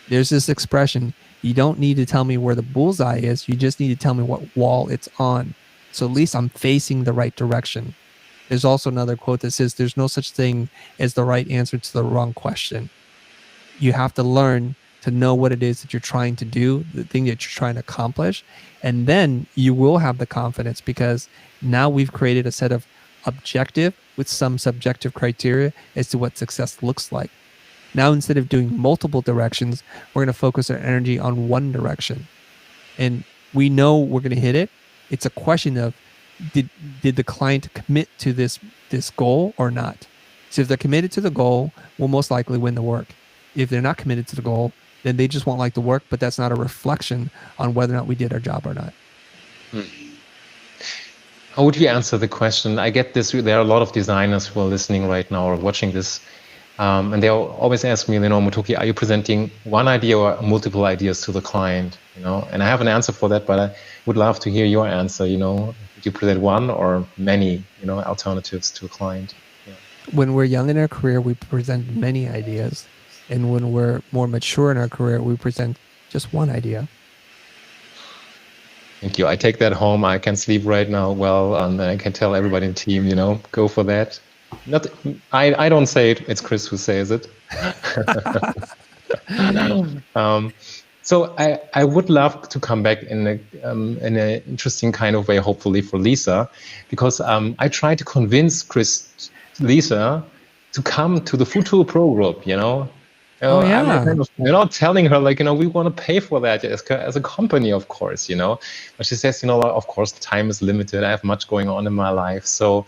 There's this expression, you don't need to tell me where the bullseye is, you just need to tell me what wall it's on. So at least I'm facing the right direction. There's also another quote that says, there's no such thing as the right answer to the wrong question. You have to learn to know what it is that you're trying to do, the thing that you're trying to accomplish. And then you will have the confidence, because now we've created a set of objective with some subjective criteria as to what success looks like. Now, instead of doing multiple directions, we're going to focus our energy on one direction. And we know we're going to hit it. It's a question of, did the client commit to this goal or not? So if they're committed to the goal, we'll most likely win the work. If they're not committed to the goal, then they just won't like the work, but that's not a reflection on whether or not we did our job or not.
How would you answer the question? I get this. There are a lot of designers who are listening right now or watching this. And they always ask me, Motoki, are you presenting one idea or multiple ideas to the client? And I have an answer for that, but I would love to hear your answer. Would you present one or many, alternatives to a client? Yeah.
When we're young in our career, we present many ideas. And when we're more mature in our career, we present just one idea.
Thank you. I take that home. I can sleep right now well, and I can tell everybody in the team, go for that. I don't say it. It's Chris who says it. So I would love to come back in an interesting kind of way, hopefully for Lisa, because I tried to convince Lisa to come to the futurpro group.
Oh, yeah.
I'm kind of, telling her we want to pay for that as a company, of course, But she says, of course, time is limited. I have much going on in my life. So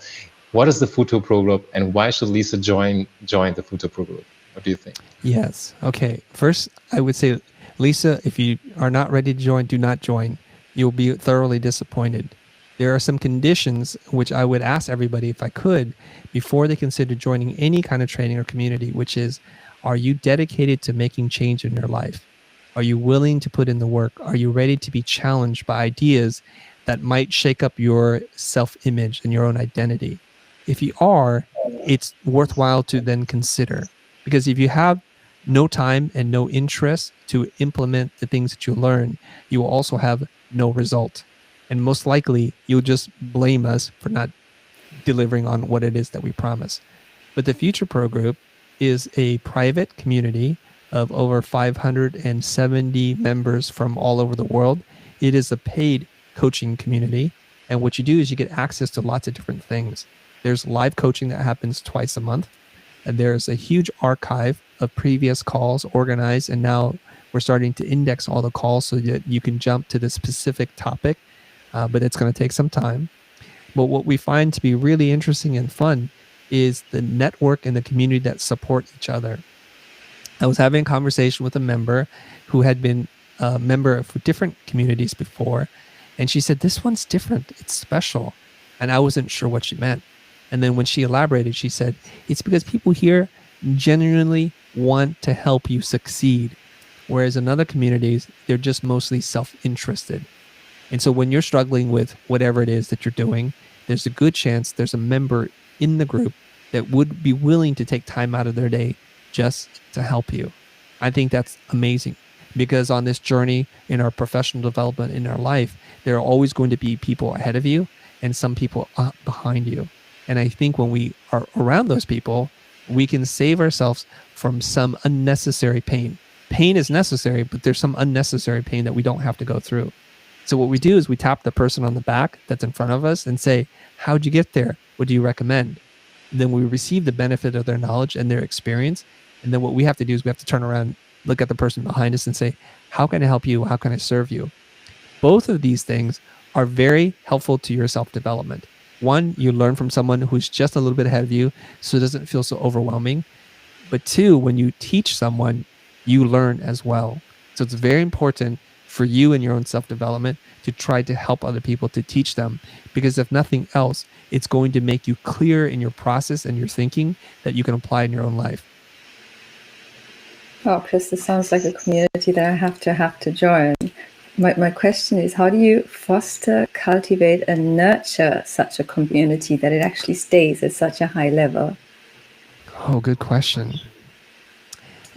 what is the futurpro group, and why should Lisa join the futurpro group? What do you think?
Yes. Okay. First, I would say, Lisa, if you are not ready to join, do not join. You'll be thoroughly disappointed. There are some conditions which I would ask everybody, if I could, before they consider joining any kind of training or community, which is, are you dedicated to making change in your life? Are you willing to put in the work? Are you ready to be challenged by ideas that might shake up your self-image and your own identity? If you are, it's worthwhile to then consider. Because if you have no time and no interest to implement the things that you learn, you will also have no result. And most likely, you'll just blame us for not delivering on what it is that we promise. But the futurpro group is a private community of over 570 members from all over the world. It is a paid coaching community. And what you do is you get access to lots of different things. There's live coaching that happens twice a month. And there's a huge archive of previous calls organized. And now we're starting to index all the calls so that you can jump to the specific topic. But it's going to take some time. But what we find to be really interesting and fun is the network and the community that support each other. I was having a conversation with a member who had been a member of different communities before, and she said, this one's different, it's special. And I wasn't sure what she meant. And then when she elaborated, she said, it's because people here genuinely want to help you succeed. Whereas in other communities, they're just mostly self-interested. And so when you're struggling with whatever it is that you're doing, there's a good chance there's a member in the group that would be willing to take time out of their day just to help you. I think that's amazing, because on this journey in our professional development in our life, there are always going to be people ahead of you and some people behind you. And I think when we are around those people, we can save ourselves from some unnecessary pain. Pain is necessary, but there's some unnecessary pain that we don't have to go through. So what we do is we tap the person on the back that's in front of us and say, how'd you get there? What do you recommend? And then we receive the benefit of their knowledge and their experience. And then what we have to do is we have to turn around, look at the person behind us and say, how can I help you? How can I serve you? Both of these things are very helpful to your self-development. One, you learn from someone who's just a little bit ahead of you, so it doesn't feel so overwhelming. But two, when you teach someone, you learn as well. So it's very important for you in your own self-development to try to help other people, to teach them, because if nothing else, it's going to make you clear in your process and your thinking that you can apply in your own life.
Oh, Chris, this sounds like a community that I have to join. My question is, how do you foster, cultivate, and nurture such a community that it actually stays at such a high level?
Oh, good question.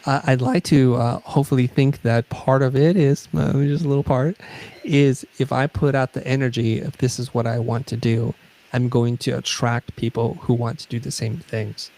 I'd like to hopefully think that part of it is, just a little part, is if I put out the energy of this is what I want to do, I'm going to attract people who want to do the same things.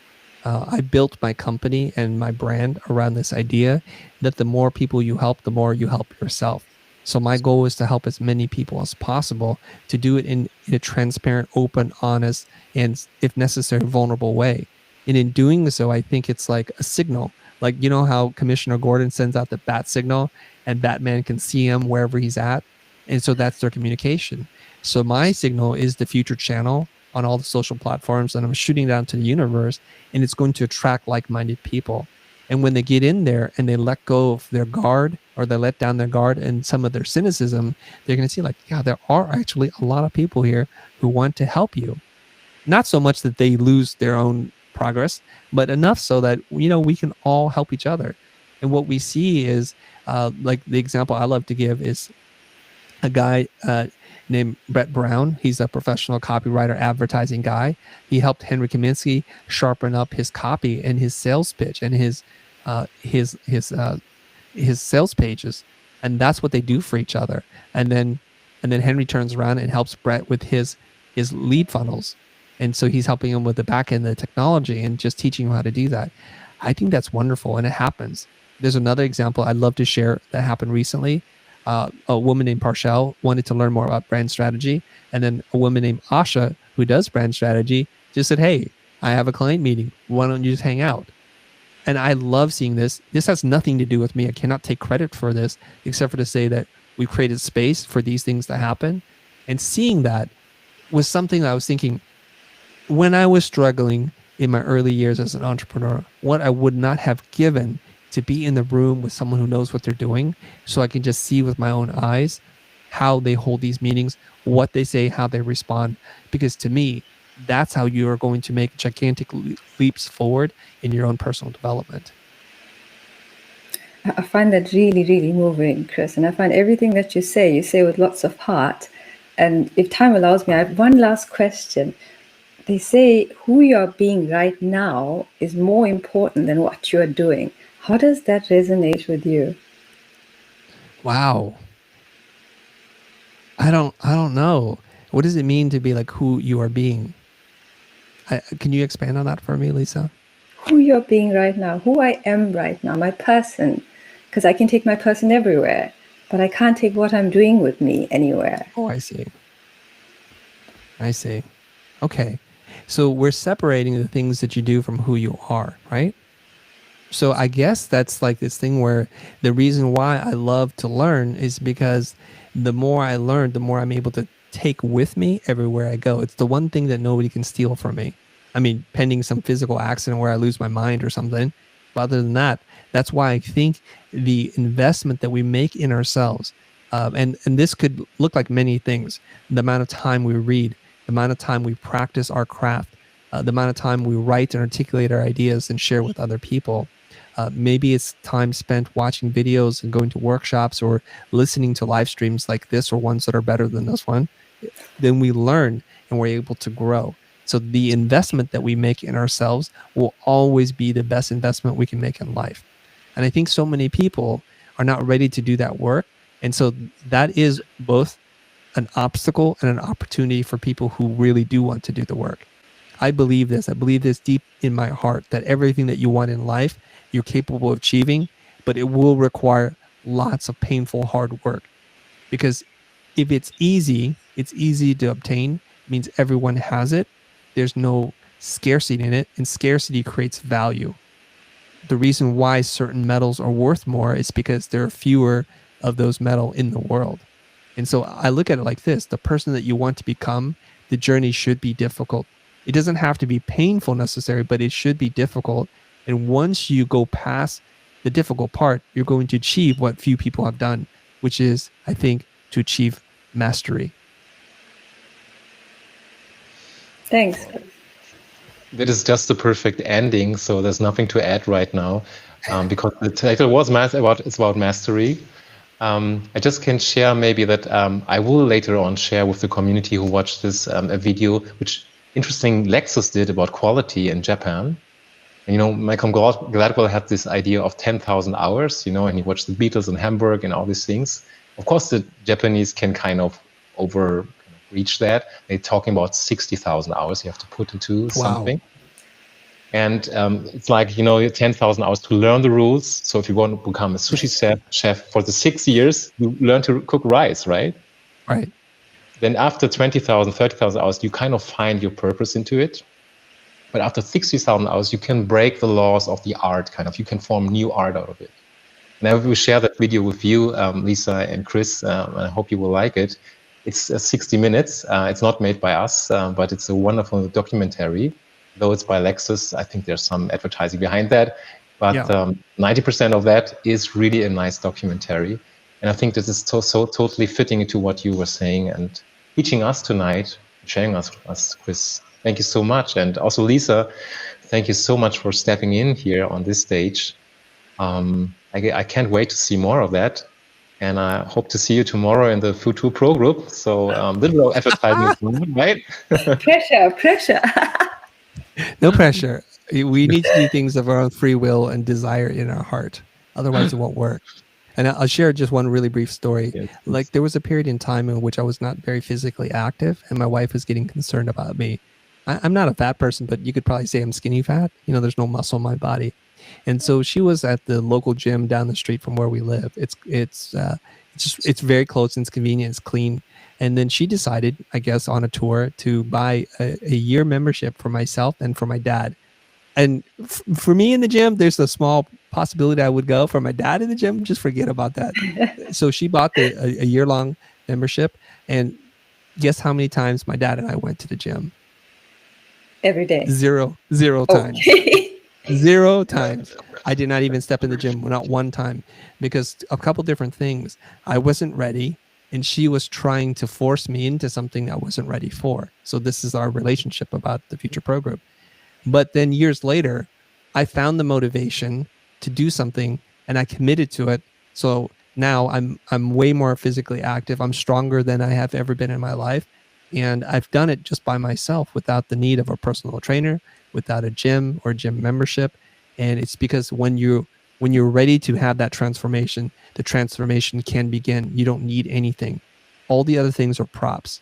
I built my company and my brand around this idea that the more people you help, the more you help yourself. So my goal is to help as many people as possible to do it in a transparent, open, honest, and if necessary, vulnerable way. And in doing so, I think it's like a signal. Like, you know how Commissioner Gordon sends out the bat signal and Batman can see him wherever he's at? And so that's their communication. So my signal is the future channel on all the social platforms, and I'm shooting down to the universe, and it's going to attract like-minded people. And when they get in there and they let go of their guard, or they let down their guard and some of their cynicism, they're going to see like, yeah, there are actually a lot of people here who want to help you. Not so much that they lose their own progress, but enough so that, you know, we can all help each other. And what we see is, like the example I love to give is a guy named Brett Brown. He's a professional copywriter, advertising guy. He helped Henry Kaminsky sharpen up his copy and his sales pitch and his sales pages, and that's what they do for each other. And then Henry turns around and helps Brett with his lead funnels, and so he's helping him with the back end of the technology and just teaching him how to do that. I think that's wonderful, and it happens. There's another example I'd love to share that happened recently. A woman named Parshell wanted to learn more about brand strategy, and then a woman named Asha, who does brand strategy, just said, "Hey, I have a client meeting. Why don't you just hang out?" And I love seeing this. This has nothing to do with me. I cannot take credit for this, except for to say that we created space for these things to happen. And seeing that was something that I was thinking when I was struggling in my early years as an entrepreneur, what I would not have given to be in the room with someone who knows what they're doing, so I can just see with my own eyes how they hold these meetings, what they say, how they respond. Because to me, that's how you are going to make gigantic leaps forward in your own personal development.
I find that really, really moving, Chris. And I find everything that you say with lots of heart. And if time allows me, I have one last question. They say who you are being right now is more important than what you are doing. How does that resonate with you?
Wow. I don't know. What does it mean to be like who you are being? Can you expand on that for me, Lisa?
Who you're being right now, who I am right now, my person. Because I can take my person everywhere, but I can't take what I'm doing with me anywhere.
Oh, I see. Okay. So we're separating the things that you do from who you are, right? So I guess that's like this thing where the reason why I love to learn is because the more I learn, the more I'm able to take with me everywhere I go. It's the one thing that nobody can steal from me. I mean, pending some physical accident where I lose my mind or something. But other than that, that's why I think the investment that we make in ourselves, and this could look like many things, the amount of time we read, the amount of time we practice our craft, the amount of time we write and articulate our ideas and share with other people. Maybe it's time spent watching videos and going to workshops or listening to live streams like this or ones that are better than this one. Then we learn and we're able to grow. So the investment that we make in ourselves will always be the best investment we can make in life. And I think so many people are not ready to do that work. And so that is both an obstacle and an opportunity for people who really do want to do the work. I believe this deep in my heart, that everything that you want in life, you're capable of achieving, but it will require lots of painful, hard work. Because if it's easy to obtain, it means everyone has it. There's no scarcity in it, and scarcity creates value. The reason why certain metals are worth more is because there are fewer of those metal in the world. And so I look at it like this: the person that you want to become, the journey should be difficult. It doesn't have to be painful necessarily, but it should be difficult. And once you go past the difficult part, you're going to achieve what few people have done, which is, I think, to achieve mastery.
Thanks.
That is just the perfect ending. So there's nothing to add right now, because the title was about mastery. I just can share maybe that I will later on share with the community who watched this a video, which interesting Lexus did about quality in Japan. And, you know, Malcolm Gladwell had this idea of 10,000 hours, you know, and he watched the Beatles in Hamburg and all these things. Of course, the Japanese can kind of reach that. They're talking about 60,000 hours you have to put into something. And it's like, you know, 10,000 hours to learn the rules. So if you want to become a sushi chef for the 6 years, you learn to cook rice, right?
Right.
Then after 20,000, 30,000 hours, you kind of find your purpose into it. But after 60,000 hours, you can break the laws of the art, you can form new art out of it. And I will share that video with you, Lisa and Chris, and I hope you will like it. It's 60 minutes. It's not made by us, but it's a wonderful documentary. Though it's by Lexus, I think there's some advertising behind that. But 90% of that is really a nice documentary. And I think this is so totally fitting into what you were saying and teaching us tonight, sharing us with us, Chris. Thank you so much. And also, Lisa, thank you so much for stepping in here on this stage. I can't wait to see more of that. And I hope to see you tomorrow in the futurpro group. So little advertising, right?
Pressure.
No pressure. We need to do things of our own free will and desire in our heart. Otherwise, it won't work. And I'll share just one really brief story.
Yes,
like there was a period in time in which I was not very physically active, and my wife was getting concerned about me. I'm not a fat person, but you could probably say I'm skinny fat. You know, there's no muscle in my body. And so she was at the local gym down the street from where we live. It's very close and it's convenient, it's clean. And then she decided, I guess, on a tour to buy a year membership for myself and for my dad. And for me in the gym, there's a small possibility I would go. For my dad in the gym, just forget about that. So she bought a year-long membership. And guess how many times my dad and I went to the gym?
Every day.
Zero times. 0 times. I did not even step in the gym, not one time, because a couple different things. I wasn't ready, and she was trying to force me into something I wasn't ready for. So this is our relationship about the futurpro group. But then years later, I found the motivation to do something, and I committed to it. So now I'm way more physically active. I'm stronger than I have ever been in my life. And I've done it just by myself without the need of a personal trainer, without a gym or gym membership. And it's because when you're ready to have that transformation, the transformation can begin. You don't need anything. All the other things are props.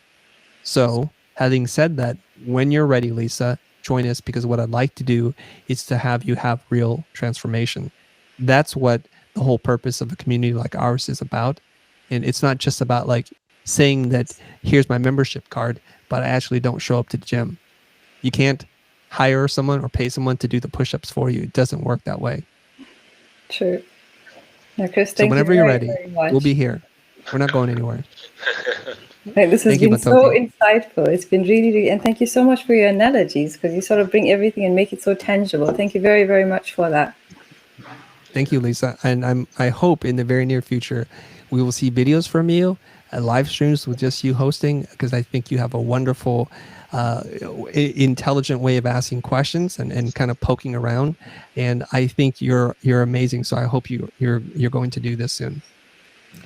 So having said that, when you're ready, Lisa, join us, because what I'd like to do is to have you have real transformation. That's what the whole purpose of a community like ours is about. And it's not just about like saying that here's my membership card, but I actually don't show up to the gym. You can't hire someone or pay someone to do the push-ups for you. It doesn't work that way.
True. Now, Chris,
So
thank
whenever
you
you're
very,
ready,
very much.
we'll be here. We're not going anywhere.
Hey, this has
Thank you,
been so
Matoki.
insightful. It's been really, really, and thank you so much for your analogies, because you sort of bring everything and make it so tangible. Thank you very, very much for that.
Thank you, Lisa. And I hope in the very near future, we will see videos from you, live streams with just you hosting, because I think you have a wonderful, intelligent way of asking questions and kind of poking around. And I think you're amazing. So I hope you're going to do this soon.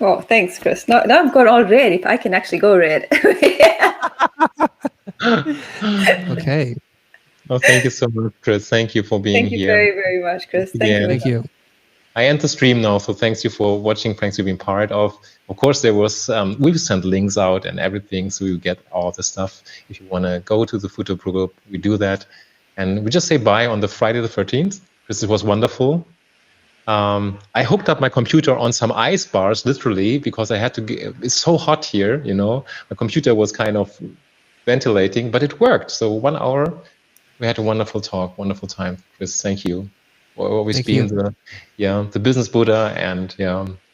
Oh, thanks, Chris. Now I've got all red. If I can actually go red.
Okay.
Oh, thank you so much, Chris. Thank you for being
Thank you
here.
very, very much, Chris. Thank
Yeah.
you.
Thank you.
I end the stream now, so thanks you for watching. Thanks for being part of. Of course, there was we sent links out and everything, so you get all the stuff. If you want to go to the futurpro group, we do that, and we just say bye on the Friday the 13th. This was wonderful. I hooked up my computer on some ice bars, literally, because I had to. It's so hot here, you know. My computer was kind of ventilating, but it worked. So 1 hour, we had a wonderful talk, wonderful time. Chris, thank you for always
Thank
being
you.
the business Buddha and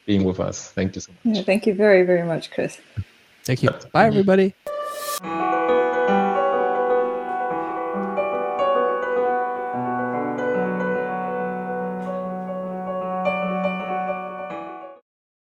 being with us. Thank you so much.
Yeah, thank you very, very much, Chris.
Thank you. Bye, everybody.